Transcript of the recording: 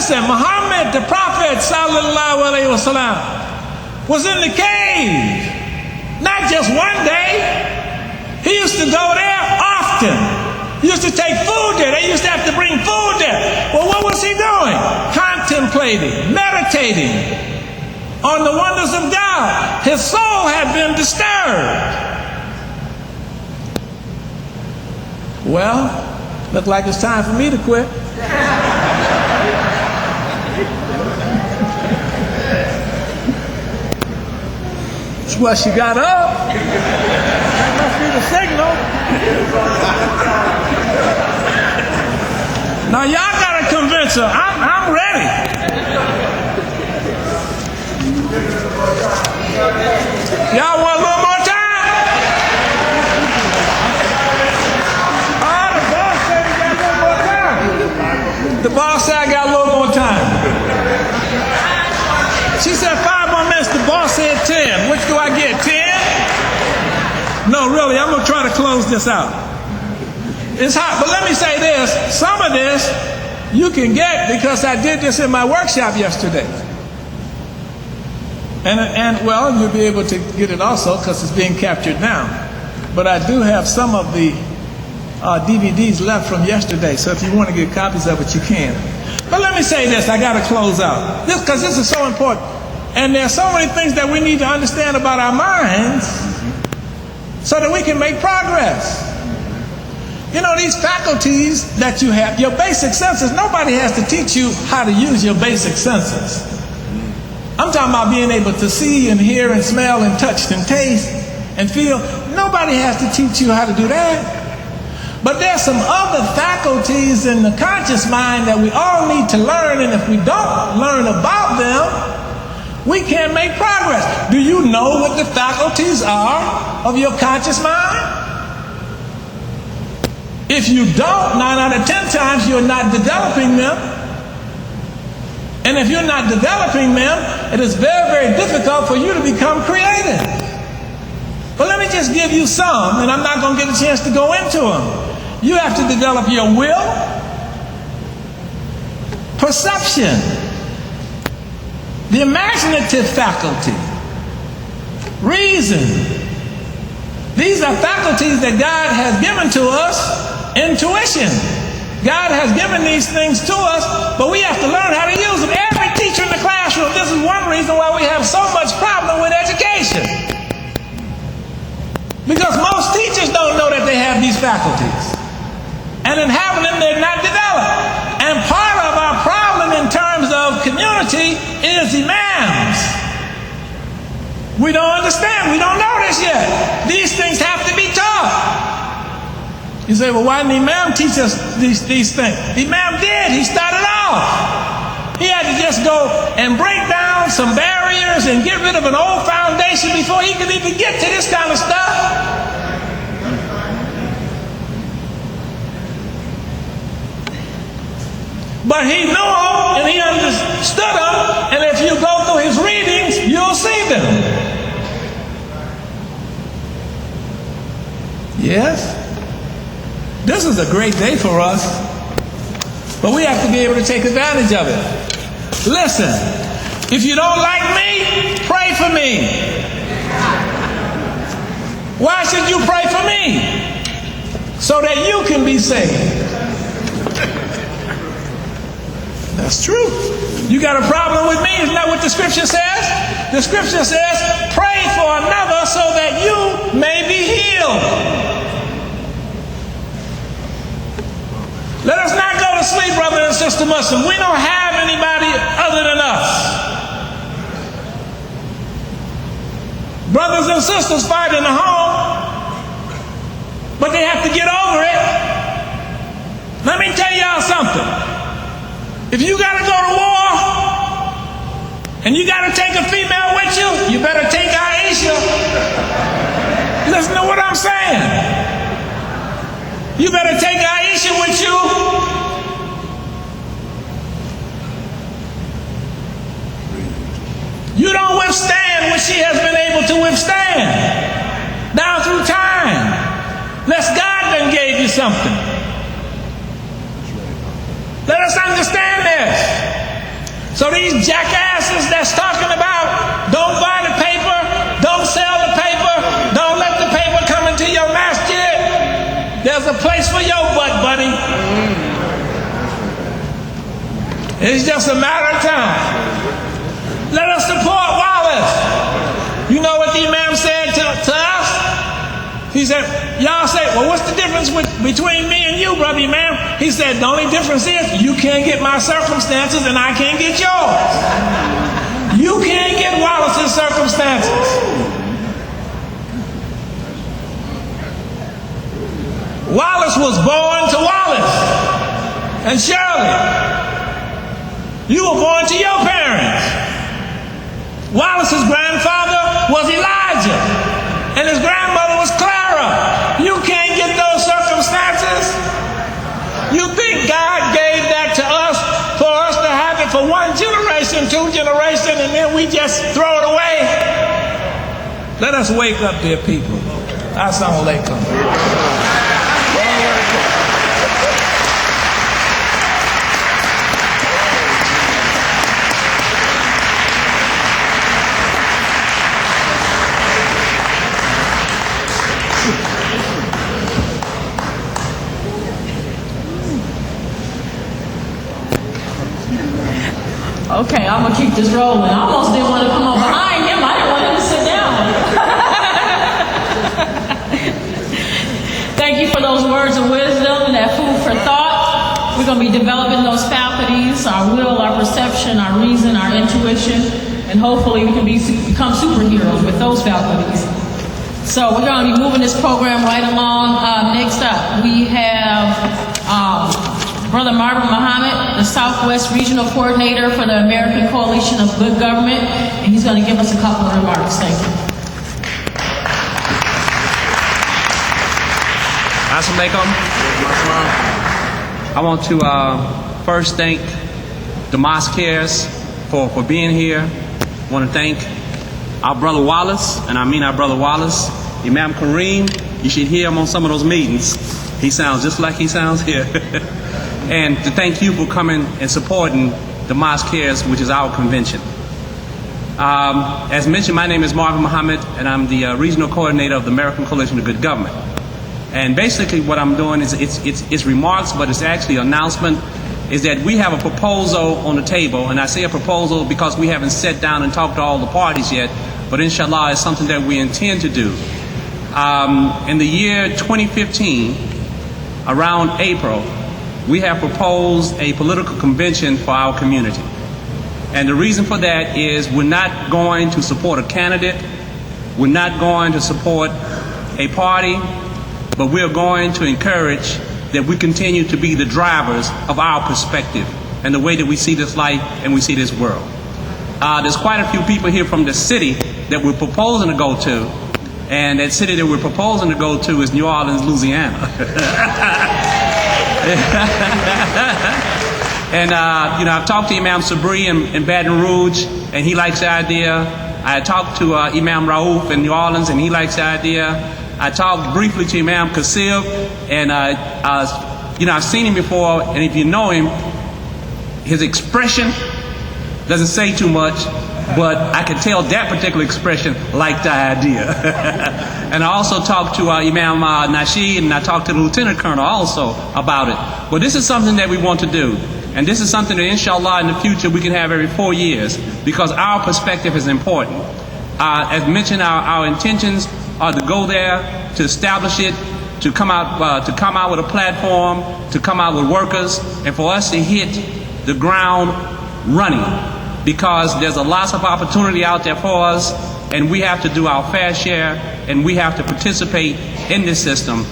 Listen, Mohammed, the Prophet, sallallahu alaihi wasallam, was in the cave. Not just one day. He used to go there often. He used to take food there. They used to have to bring food there. Well, what was he doing? Contemplating, meditating on the wonders of God. His soul had been disturbed. Well, look like it's time for me to quit. Well, she got up. That must be the signal. Now y'all gotta convince her. I'm ready. Y'all want a little more time? Oh, the boss said he got a little more time. The boss said I got a little more time. She said 5 more minutes. The boss said 10. Which do I get? 10? No, really, I'm going to try to close this out. It's hot, but let me say this. Some of this you can get because I did this in my workshop yesterday. And well, you'll be able to get it also because it's being captured now. But I do have some of the DVDs left from yesterday. So if you want to get copies of it, you can. But let me say this. I got to close out. Because this is so important. And there's so many things that we need to understand about our minds so that we can make progress. You know, these faculties that you have, your basic senses, nobody has to teach you how to use your basic senses. I'm talking about being able to see and hear and smell and touch and taste and feel. Nobody has to teach you how to do that. But there's some other faculties in the conscious mind that we all need to learn, and if we don't learn about them, we can't make progress. Do you know what the faculties are of your conscious mind? If you don't, 9 out of 10 times you're not developing them. And if you're not developing them, it is very, very difficult for you to become creative. But let me just give you some, and I'm not going to get a chance to go into them. You have to develop your will, perception, the imaginative faculty, reason. These are faculties that God has given to us. Intuition. God has given these things to us, but we have to learn how to use them. Every teacher in the classroom, this is one reason why we have so much problem with education. Because most teachers don't know that they have these faculties. And in having them, they're not developed. And part of our problem in terms of community is imams. We don't understand. We don't know this yet. These things have to be taught. You say, well, why didn't Imam teach us these things? Imam did. He started off. He had to just go and break down some barriers and get rid of an old foundation before he could even get to this kind of stuff. But he knew them and he understood them, and if you go through his readings, you'll see them. Yes? This is a great day for us, but we have to be able to take advantage of it. Listen, if you don't like me, pray for me. Why should you pray for me? So that you can be saved. That's true. You got a problem with me? Isn't that what the scripture says? The scripture says, pray for another so that you may be healed. Let us not go to sleep, brother and sister Muslim. We don't have anybody other than us. Brothers and sisters fight in the home, but they have to get over it. Let me tell y'all something. If you got to go to war and you got to take a female with you, you better take Aisha. Listen to what I'm saying. You better take Aisha with you. You don't withstand what she has been able to withstand down through time. Unless God done gave you something. Let us understand this. So these jackasses that's talking about don't buy the paper, don't sell the paper, don't let the paper come into your masjid, there's a place for your butt, buddy. It's just a matter of time. Let us support Wallace. You know what the Imam said to us? He said, y'all say, well, what's the difference between me and you, brother Imam? He said, the only difference is you can't get my circumstances and I can't get yours. You can't get Wallace's circumstances. Wallace was born to Wallace and Shirley. You were born to your parents. Wallace's grandfather was Elijah and his grandmother was Clara. You can't get those circumstances. You think God gave that to us for us to have it for one generation, 2 generations, and then we just throw it away? Let us wake up, dear people. Assalamu alaikum. Okay, I'm gonna keep this rolling. I almost didn't want to come up behind him. I didn't want him to sit down. Thank you for those words of wisdom and that food for thought. We're gonna be developing those faculties, our will, our perception, our reason, our intuition, and hopefully we can become superheroes with those faculties. So we're gonna be moving this program right along. Next up, we have Brother Mohammed, the Southwest Regional Coordinator for the American Coalition of Good Government, and he's going to give us a couple of remarks. Thank you. Assalamu alaikum. I want to first thank the Mosqueers for being here. I want to thank our brother Wallace, and I mean our brother Wallace, Imam Kareem. You should hear him on some of those meetings. He sounds just like he sounds here. And to thank you for coming and supporting the Mosqueers, which is our convention. As mentioned, my name is Mohammed, and I'm the regional coordinator of the American Coalition of Good Government. And basically what I'm doing is it's remarks, but it's actually an announcement, is that we have a proposal on the table. And I say a proposal because we haven't sat down and talked to all the parties yet, but inshallah it's something that we intend to do. In the year 2015, around April, we have proposed a political convention for our community. And the reason for that is we're not going to support a candidate, we're not going to support a party, but we're going to encourage that we continue to be the drivers of our perspective and the way that we see this life and we see this world. There's quite a few people here from the city that we're proposing to go to, and that city that we're proposing to go to is New Orleans, Louisiana. And I've talked to Imam Sabri in Baton Rouge, and he likes the idea. I talked to Imam Raouf in New Orleans, and he likes the idea. I talked briefly to Imam Kasib, and I've seen him before, and if you know him, his expression doesn't say too much, but I can tell that particular expression liked the idea. And I also talked to Imam Nasheed, and I talked to the Lieutenant Colonel also about it. But this is something that we want to do. And this is something that inshallah in the future we can have every 4 years, because our perspective is important. As mentioned, our intentions are to go there, to establish it, to come out with a platform, to come out with workers, and for us to hit the ground running. Because there's a lot of opportunity out there for us, and we have to do our fair share, and we have to participate in this system.